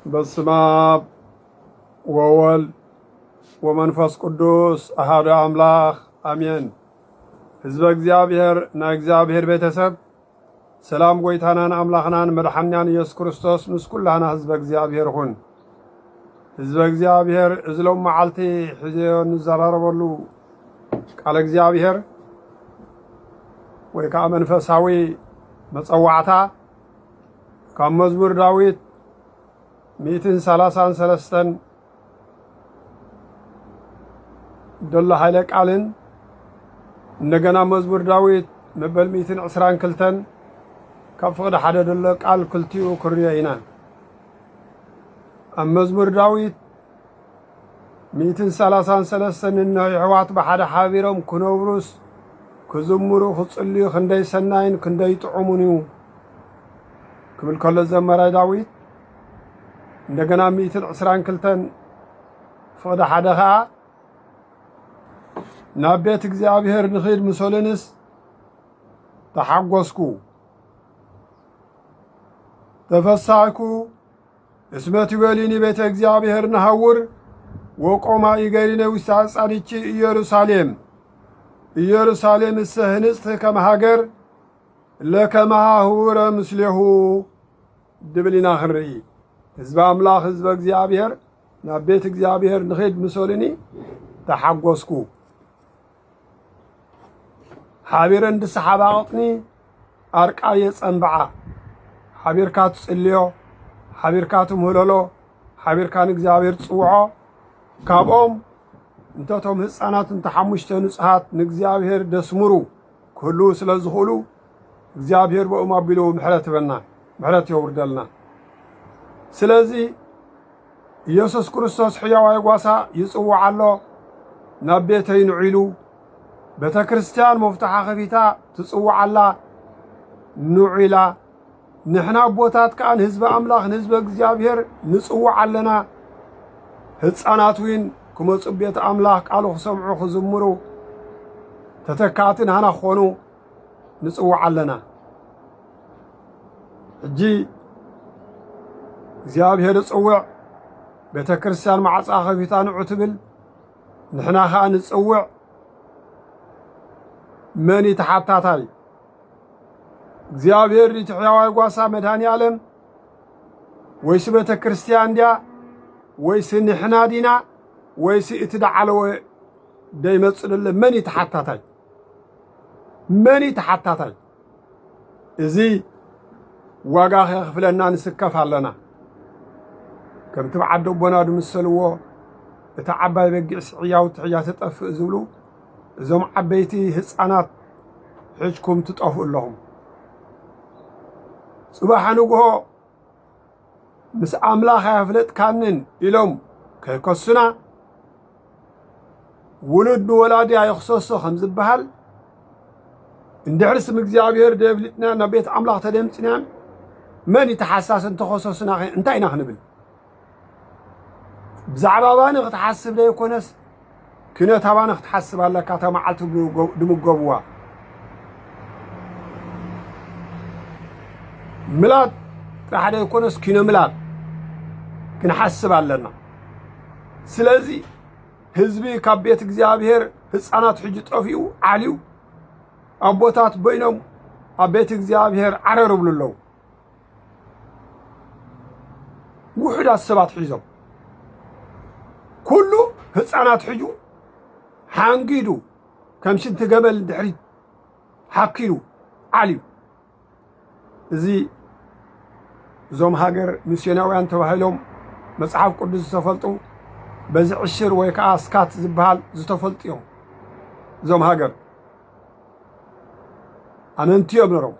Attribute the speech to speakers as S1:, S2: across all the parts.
S1: በስመ አብ ወወልድ ወመንፈስ ቅዱስ አሐዱ አምላክ አሜን። ህዝበ እግዚአብሔር ናይ እግዚአብሔር ቤተሰብ ሰላም ጎይታናን አምላኽናን መድኃኒናን ኢየሱስ ክርስቶስ ምስ ኩላና ህዝበ እግዚአብሔር ሁን። ህዝበ እግዚአብሔር እዝሎም መዓልቲ ሕዚዮ ንዘራረበሉ ቃለ እግዚአብሔር ወይ ከዓ መንፈሳዊ መጸዋዕታ ካብ መዝሙር ዳዊት 133 ደሎ ኃይለ ቃልን እንደገና መዝሙር ዳዊት መበል 122 ካብ ፍቅዲ ሓደ ደሎ ቃል ክልቲኡ ክርዮ ኢና። ኣብ መዝሙር ዳዊት 133 ንሕዋት ብሓደ ሓቢሮም ክነብሩስ ክዝምሩ ክጽልዩ ክንደይ ሰናይን ክንደይ ጥዑሙን እዩ ክብል ከሎ ዘመራይ ዳዊት እንደገና 122 ፍቅዲ ሓደ ከዓ ናብ ቤት እግዚአብሔር ንኽድ ምሰልንስ ተሓጐስኩ ተፈሳይኩ እስመት ይበሊኒ ቤተ እግዚአብሔር ንሃውር ወቆማ ይገሪነ ውስተ ጻድቺ ኢየሩሳሌም ኢየሩሳሌም እሰህንጽት ከመ ሃገር ለከመ ሃውረ ምስሌሁ ድብሊና ክንርኢ። ህዝበ አምላኽ ህዝበ እግዚአብሔር ናብ ቤት እግዚአብሔር ንኽድ ምሰልኒ ተሓጐስኩ ሓቢረ እንድሰሓባ ቐጥኒ ኣርቃ የጸንብዓ ሓቢርካ ትጽልዮ ሓቢርካ ትምህለሎ ሓቢርካ ንእግዚአብሔር ትጽውዖ ካብኦም እንተቶም ህፃናት እንተ 5 ንጹሃት ንእግዚአብሔር ደስምሩ ክህሉ ስለ ዝኽእሉ እግዚአብሔር በኦም ኣቢሉ ምሕረት ይበልና ምሕረት የውርደልና። ስለዚ ኢየሱስ ክርስቶስ ሕያዋይ ጓሳ ይጽውዕ ኣሎ ናብ ቤተይ ንዒሉ ቤተ ክርስቲያን መፍትሓ ከፊታ ትጽውዕ ኣላ ንዒላ ንሕና ቦታት ከዓ ህዝበ አምላኽ ህዝበ እግዚአብሔር ንጽውዕ ኣለና። ህፃናት ውን ክመጹ ቤተ አምላኽ ቃሉ ክሰምዑ ክዝምሩ ተተካእቲ ንሃና ክኾኑ ንጽውዕ ኣለና። ሕጂ እግዚአብሔር ጽውዕ ቤተ ክርስቲያን ማዕጻ ከፊታ ንዑ ትብል ንሕና ከዓ ንጽውዕ መን ተሓታታይ እግዚአብሔር ሕያዋይ ጓሳ መድኃኒ ዓለም ወይስ ቤተ ክርስቲያን ዲያ ወይስ ንሕና ዲና ወይስ እቲ ዳዓለወ ደይመጽእ መን ተሓታታይ መን ተሓታታይ እዚ ዋጋ ክፍለና ንስከፍ ኣለና። ከምቲ ብዓዲ ቦና ድምሰልዎ እቲ ዓባይ በጊዕ ስዕያው ትሕያ ተጠፍእ ዝብሉ እዞም ዓበይቲ ህፃናት ሕጅኩም ትጠፍኡ ኣለኹም። ጽባሕ ንግሆ ምስ አምላኽ ያፍለጥካንን ኢሎም ከይከሱና ውሉድ ንወላዲ ኣይኽሰሶ ከም ዝበሃል እንድሕር ስም እግዚአብሔር ደብሊጥና ናብ ቤት አምላኽ ተደምፅና መን ተሓሳስ እንተኸሰሱና እንታይ ኢና ክንብል? ብዛዕባ ባኒ ክትሓስብ ዘይኮነስ ክነት ባኒ ክትሓስብ ኣለካ ተመዓልቲ ድምገቡዋ ምላት ጥራሕ ዘይኮነስ ኪነ ምላት ክንሓስብ ኣለና። ስለዚ ህዝቢ ካብ ቤት እግዚአብሔር ህፃናት ሕጂ ጠፊኡ ዓልዩ ኣቦታት በይኖም ኣብ ቤት እግዚአብሔር ዓረር ብሉ ኣለዉ። ውሑዳት ሰባት ሒዞም ኩሉ ህፃናት ሕጁ ሓንጊዱ ከም ሽንቲ ገመል ድሕሪት ሓኪሉ ዓልዩ። እዚ እዞም ሃገር ሚስዮናውያን ተባሂሎም መጽሓፍ ቅዱስ ዝተፈልጡ በዚ ዕሽር ወይ ከዓ ስካት ዝበሃል ዝተፈልጡ እዮም። እዞም ሃገር ኣመንቲ እዮም ነሮም።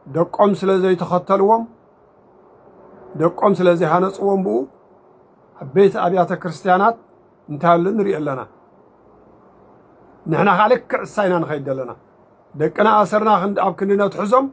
S1: ደቆም ስለ ዘይተኸተልዎም ደቆም ስለ ዘይሃነጽዎም ብኡ ዓበይቲ ኣብያተ ክርስቲያናት እንታይ ኣሎ ንሪኢ ኣለና። ንሕና ከዓ ልክዕ እሳይና ንኸይድ ኣለና። ደቅና ኣሰርና ኣብ ክንድነት ሕዞም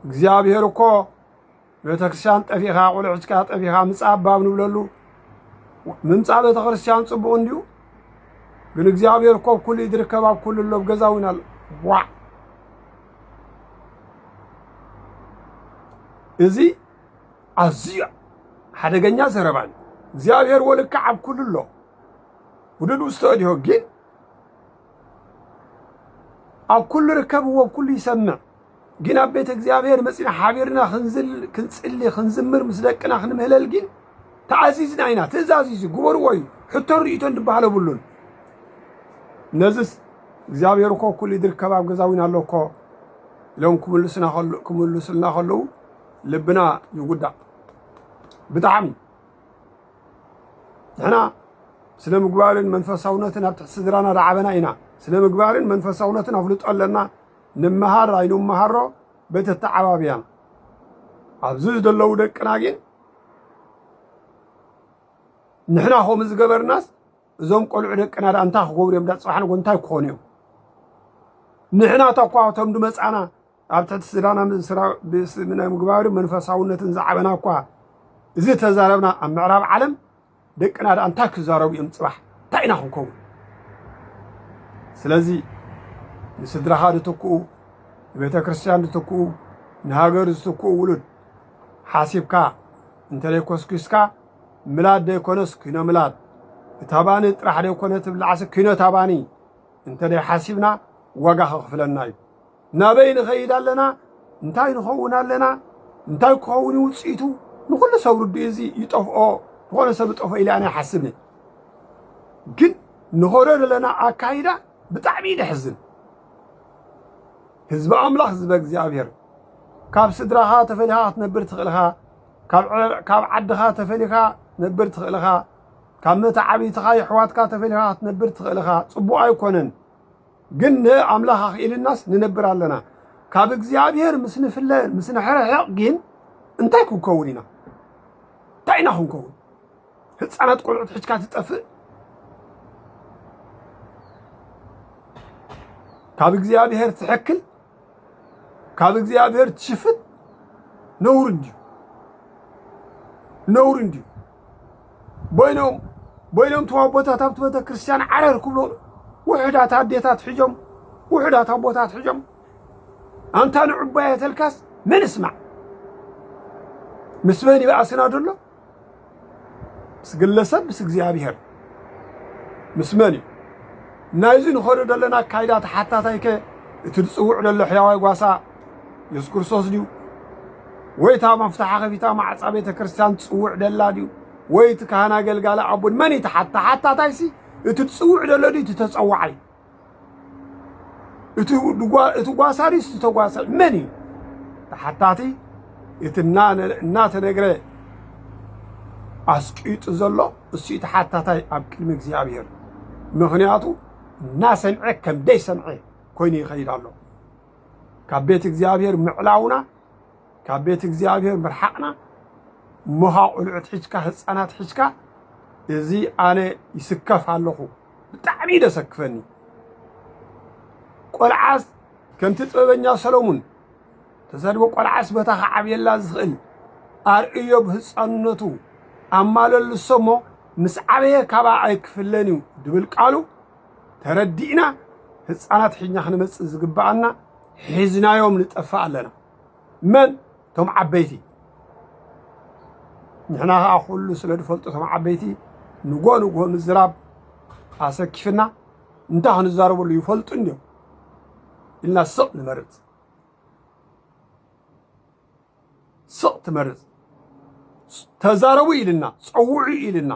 S1: እግዚአብሔር እኮ ቤተ ክርስቲያን ጠፊኻ ቆልዑትካ ጠፊኻ ምጻእ ኣባብ ንብለሉ ምምጻእ ቤተ ክርስቲያን ጽቡቕ እንዲሁ ግን እግዚአብሔር እኮ ኩሉ ይድርከብ ኣብ ኩሉ ሎ ገዛውና ዋ እዚ أزيع حدقنيا زربان زيابير ولك عب كل الله ودلو استوديو جين أو كل ركب وكل يسمع جين أبيت زيابير مسنا حبيرنا خنزل كنسلي خنزمر مسلكنا خنمهلل جين تعزيزنا هنا تزازيز قبر وي حتى ريتون دبحاله بلون نزس زيابير كو كل يدرك باب جزاوين الله كو لهم كملسنا خلو لبنا يقدا بتعمي هنا سلام مقبارن منفساونتنا بتحسدرانا رعبنا هنا سلام مقبارن منفساونتنا فلوت قالنا نمهار راينو مهارو بيت التعبابيان عبزوز دلو دقناغين نحنا هو مزغبرناس زوم قلعو دقنا انتا خغور يمدا صحن كونتاي كونيو نحنا تقواوتم دمصانا ابتت سدانا مسرا بسمنا مغبار منفساونتن زعبنا كوا اذا تزاربنا امعراب عالم دقنا انتا كزارو يمصبح تاينا هنكو سلازي نسدرها دتكو بيت كريستيان دتكو نهاجر دتكو ولد حاسبكا انت ليكوسكيسكا ميلاد ديكونس كينو ميلاد تاباني طرح ديكونت بلعس كينو تاباني انت لي حاسبنا وغا خفلنا نابين خيدالنا انتاي نخونا لنا انتاي كوني وصيتو نكل سو رديزي يطفو هون سبطف الى انا حسبني جن نخورن لنا اكايدا بطعمي دحزن حزب املاح حزب እግዚአብሔር ካብ ስድራኻ ተፈልኻ ትነብር ትኽእልኻ ካብ ዓድኻ ተፈልኻ ትነብር ትኽእልኻ ካብ መታዓቢትኻ ይሕዋትካ ተፈልኻ ትነብር ትኽእልኻ ጽቡቕ ኣይኮነን ግን ኣምላኽ ኢልናስ ንነብር ኣለና ካብ እግዚአብሔር ምስንፍለ ምስንሕርሕቕ ግን እንታይ ክንከውን ኢና ታይና ክንከውን ህፃናት ቆልዑት ሕጅካ ትጠፍእ ካብ እግዚአብሔር ትሕክል ካብ እግዚአብሔር ትሽፍት ነውር እንዲሁ በይኖም ተዋቦታት ኣብቲ ቤተ ክርስቲያን ዓረር ክብሎ ውሕዳት ኣዴታት ሕጆም ውሕዳት ኣቦታት ሕጆም ኣንታ ንዕባየ ተልካስ ምን እስማዕ ምስ መን ይበኣስና ደሎ ምስ ግለሰብ ምስ እግዚአብሔር ምስ መን ናይዚ ንኸዶ ዘለና ካይዳት ሓታታይከ እቲ ዝፅውዕ ደሎ ሕያዋይ ጓሳ ኢየሱስ ክርስቶስ ድዩ ወይታ መፍታሕ ከፊታ ማዕፃ ቤተ ክርስቲያን ጽውዕ ደላ ድዩ ወይት ካህና ገልጋላ አቡን መን ሓታታይሲ እቲ ጽውዕ ደሎ ድዩ ተጸዋዓይ እቲ ጓሳሪስ ተጓሳ መን ሓታቲ እትና ተነግረ ኣስቂጥ ዘሎ እሱ እቲ ሓታታይ ኣብ ቅድሚ እግዚአብሔር ምኽንያቱ ናሰምዐ ከም ደይ ሰምዐ ኮይኑ ይኸይድ ኣሎ ካብ ቤት እግዚአብሔር ምዕላውና ካብ ቤት እግዚአብሔር ምርሓቅና ሞሃ ቁልዑት ሕጅካ ህፃናት ሕጅካ እዚ ኣነ ይስከፍ ኣለኹ ብጣዕሚ ደሰክፈኒ ቆልዓስ ከምቲ ጥበበኛ ሰሎሙን ተሰድቦ ቆልዓስ በታ ዓብየላ ዝኽእል ኣርእዮ ብህፃንነቱ ኣማለልሶሞ ምስ ዓበየ ካባ ኣይክፍለን እዩ ድብል ቃሉ ተረዲእና ህፃናት ሕኛ ክንመጽእ ዝግባአና ሒዝናዮም ንጠፋ ኣለና መን ቶም ዓበይቲ ንሕና ከዓ ኩሉ ስለ ድፈልጡ ቶም ዓበይቲ ንጎ ንዝራብ ኣሰኪፍና እንታይ ክንዛረበሉ ይፈልጡ እንዲዮም ኢልና ስቕ ንመርፅ ስቕ ትመርፅ ተዛረቡ ኢልና ፀውዑ ኢልና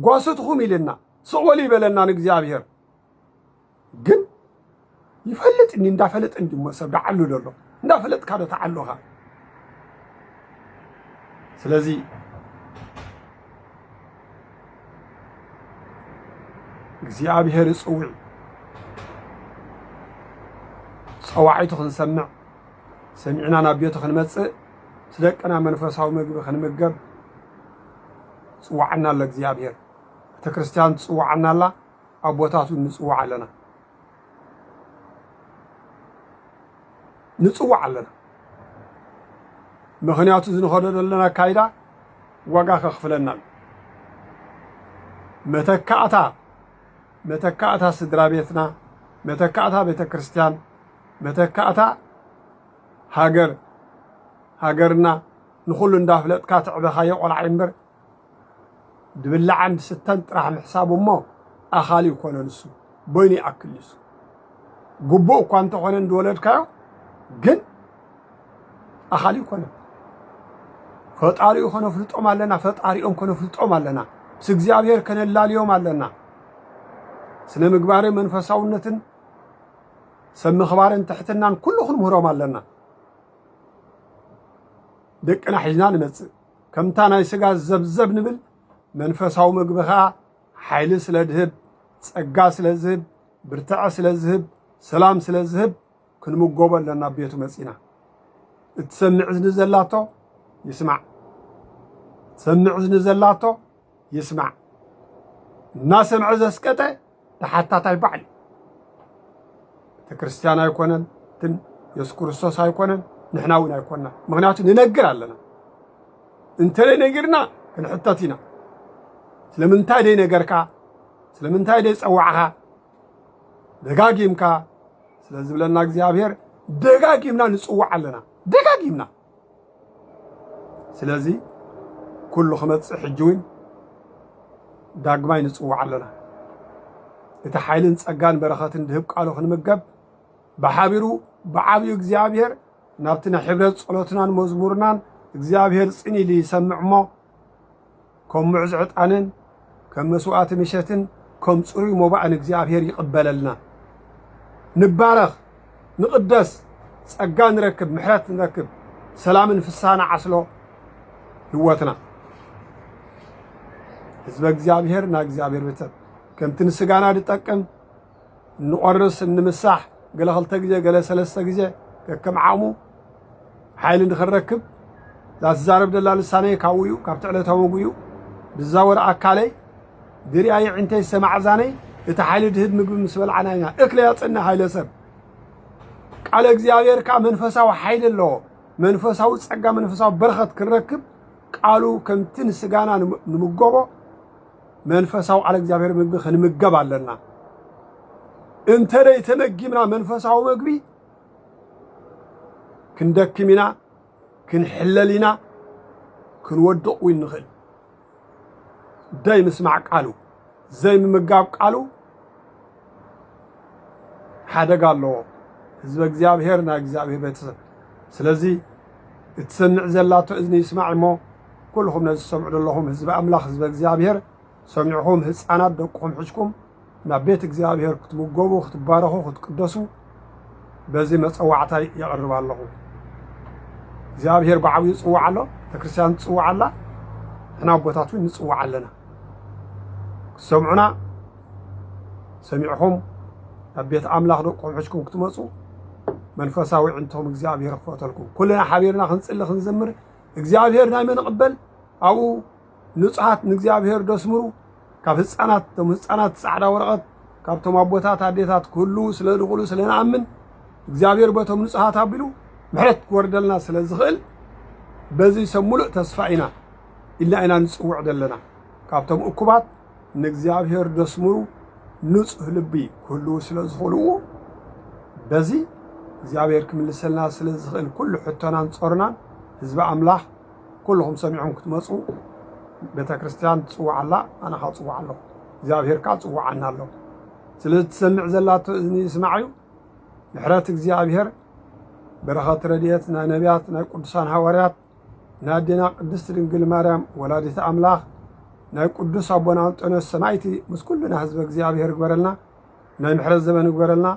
S1: ጓሰትኹም ኢልና ስቕ በሉ ይበለና ንእግዚአብሔር ግን ይፈልጥ እንዲ እንዳፈለጥ እንዲ መሰብ ዳዓሉ ደሎ እንዳፈለጥ ካዶ ተዓሉኻ ስለዚ እግዚአብሔር ጽውዕ ጸዋዒቱ ክንሰምዕ ሰሚዕና ናብ ቤቱ ክንመጽእ ስለቀና መንፈሳዊ ምግቢ ክንምገብ ጽዋዕና ኣሎ እግዚአብሔር ቤተ ክርስቲያን ጽዋዕና ኣላ ኣቦታቱ ንጽዋዕ ኣለና ንጽዋዕ ኣለና ምኽንያቱ ዝንኸዶ ዘለና ካይዳ ዋጋ ከኽፍለና መተካእታ ስድራ ቤትና መተካእታ ቤተ ክርስቲያን መተካእታ ሃገርና نخل ندافلت كاتع بخايا ولا عمر دبل عند ستن راح محسابه ما أخالي يكون نسو بيني أكل نسو قبوا كان تقولن دولت كاو جن أخالي يكون فطاري يكون فلتقوم علينا فطاري يكون فلتقوم علينا سجزابير كان الله اليوم علينا سنة مقباري من فساونتن سم خبارن تحتنا كلهم مهرم علينا دك أنا حجنا نمت كم تانا يسقى زبزب نبل منفساو مقبخا حيل سلذهب صقا سلذهب برتع سلذهب سلام سلذهب كن مقوبل لنا بيتو مسينا تسمع زن زلاتو يسمع تسمع زن زلاتو يسمع الناس معزز كته حتى تاي بعل تكريستيان يكونن تن يسكرستوس يكونن نحنا وين يكوننا مغنياتو ننقر علينا انت لي نقرنا كنحطتينا سلمنتاي دي نقركا سلمنتاي دي صوعها دغاغيمكا ስለዚህ ብለና እግዚአብሔር ደጋጊምና ንጽዋዕ አለና ደጋጊምና ስለዚህ ኩሉ خمص ሕጅውን ዳግማይ ንጽዋዕ አለና እቲ ኃይልን ጸጋን በረኸትን ድህብ ቃሉ ክንምገብ በሓቢሩ በዓብዩ እግዚአብሔር ናብትና ሕብረት ጸሎትናን መዝሙርናን እግዚአብሔር ጽኒሊ ይሰምዕሞ ከም ሙዕዝ ዕጣንን ከም መስዋዕት ምሸትን ከም ጽሩይ ሞባእን እግዚአብሔር ይቅበለልና نبارخ نقدس ጸጋ نركب محرات نركب سلام فسانا عسلو هوتنا حزب እግዚአብሔር نا እግዚአብሔር ቤተሰብ كم تنسغانا دتقم نقرس نمسح قال خلت ግዜ قال ثلاثه ግዜ كم عامو حيل نخركب لا زارب دلا لسانه كاويو كابتعلته وغيو بزاور اكالي دري اي عنتي سمع زاني እቲ ሓይሊ ድህብ ምግቢ ምስ በልዓና ኢና እክለ ያጽና ሓይለ ሰብ ቃል እግዚአብሔር ካ መንፈሳዊ ሓይል ኣለዎ መንፈሳዊ ጸጋ መንፈሳዊ በረኸት ክንረክብ ቃሉ ከምትን ስጋና ንምገቦ መንፈሳዊ ቃል እግዚአብሔር ምግቢ ክንምገብ ኣለና እንተ ደይ ተመጊምና መንፈሳዊ ምግቢ ክንደክሚና ክንሕለሊና ክንወድቕ ንኽእል ዳይ ምስማዕ ቃሉ زي ممقاب قالوا حدا قال له حزب እግዚአብሔርና እግዚአብሔር ቤተሰብ ስለዚህ እትሰምዕ ዘላቶ እዝኒ ይስማዕ ሞ ኩልኩም ነዚ ሰምዑ ለኹም ህዝብ አምላኽ ህዝብ እግዚአብሔር ሰምዑኹም ህፃናት ደቁኹም ሕጅኩም ናብ ቤት እግዚአብሔር ክትምገቡ ክትባረኹ ክትቅደሱ በዚ መፀዋዕታይ የቕርብ ኣለኹ እግዚአብሔር ብዓብዩ ጽዋዕ ኣሎ ተክርስቲያን ጽዋዕ ኣላ ሕና ቦታቱ ንጽዋዕ ኣለና سمعنا سمعهم بيت أملاخ دقهم حجكم كتمصوا منفساوي عندهم እግዚአብሔር خفوتلكم كلنا حبيرنا خنصل خنزمر እግዚአብሔር نايم نقبل أو نصحات እግዚአብሔር دسمرو كاف ህፃናት ተም ህፃናት ጻዕዳ ወረቀት ካብቶም አቦታት አዴታት ኩሉ ስለድኹሉ ስለናምን እግዚአብሔር በቶም ንጽሃት አብሉ ምሕረት ወርደልና ስለዝኽእል በዚ ሰሙሉ ተስፋኢና ኢላ ኢና ንጽውዕ ደለና ካብቶም እኩባት ንእግዚአብሔር ደስምሩ ንጹህ ልቢ ኩሉ ስለዝኽእልዎ በዚ እግዚአብሔር ክምልሰልና ስለዝኽእል ኩሉ ሕቶናን ጾርናን ህዝቢ አምላኽ ኩልኩም ሰሚዖም ክትመጹ ቤተ ክርስቲያን ጽዋዕላ አና ኻጽዋዕሎ እግዚአብሔር ካ ጽዋዕና ኣሎ ስለዝትሰምዕ ዘላቶ እዝኒ ይስማዕዩ ምሕረት እግዚአብሔር በረኸት ረድኤት ናይ ነቢያት ናይ ቅዱሳን ሐዋርያት ናይ አዴና ቅድስት ድንግል ማርያም ወላዲተ አምላኽ ናይ ቅዱስ አቦና አንጦንዮስ ሰማዕቲ ምስ ኩልና ህዝብ እግዚአብሔር ግበረልና ናይ ምሕረት ዘመን ግበረልና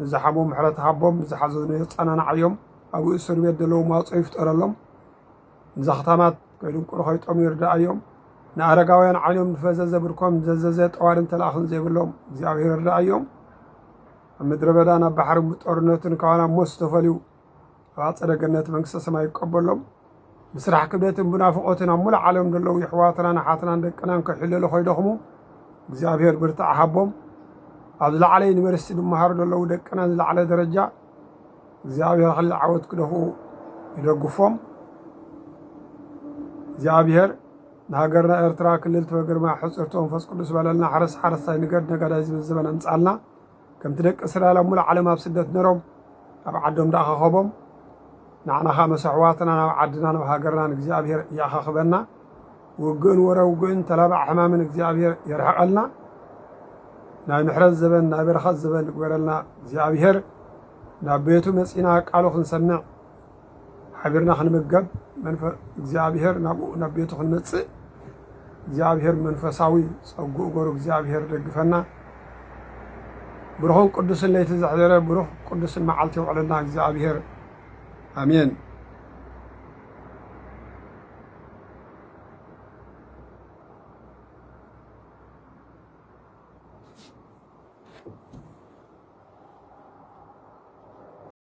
S1: ንዝሓሙ ምሕረት ሃቦም ንዝሓዘኑ የጸናንዓዮም ኣብኡ እስር ቤት ደለዉ ማውፅኦ ይፍጠረሎም ንዛኽታማት ከይድንቁሩ ኸይጦሙ ይርዳእዮም ንኣረጋውያን ዓይኖም ንፈዘዘ ብርኮም ዘዘዘ ጠዋርን ተላእኽን ዘይብሎም እግዚአብሔር ይርዳእዮም ኣብ ምድረ በዳ ናብ ባሕሪ ጦርነትን ካዋና ሞት ዝተፈልዩ ኣብ ኣጸደ ገነት መንግስተ ሰማይ ይቀበሎም بسرح كبدتن بنافقتنا مول عالم دلو يحواتنا نحاتنا دقنا كحلل خويدخمو እግዚአብሔር برتع حبهم عبد العلي يونيفرسيتي دمهار دلو دقنا على درجه እግዚአብሔር خل عوت كدهو يدغفهم እግዚአብሔር نهاجرنا ኤርትራ ክልል ተወግርማ ሕጽርቶም ፈስ ቅዱስ ባለልና ሓረሳይ ንገድ ነጋዳይ ዝብዝበን እንጻልና ከም ትደቅ እስራኤል ሙሉ ዓለም ኣብ ስደት ነሮም ኣብ ዓዶም ዳኸኸቦም نعنا خامس أحواتنا وعدنا وهاجرنا እግዚአብሔር ያخخبنا وجن وروجن تلابع حمام እግዚአብሔር يرحقلنا ناي محرز زبن ناي برخز زبن قبرلنا እግዚአብሔር نابيتو مسئنا قالو خنسمع حبرنا خنمقب እግዚአብሔር نابيتو خنمص እግዚአብሔር መንፈሳዊ ጸጉ ጎር እግዚአብሔር ደግፈና ብሩህ ቅዱስን ላይ ተዛሕደረ ብሩህ ቅዱስን መዓልቲ ይውዕለና እግዚአብሔር አሜን።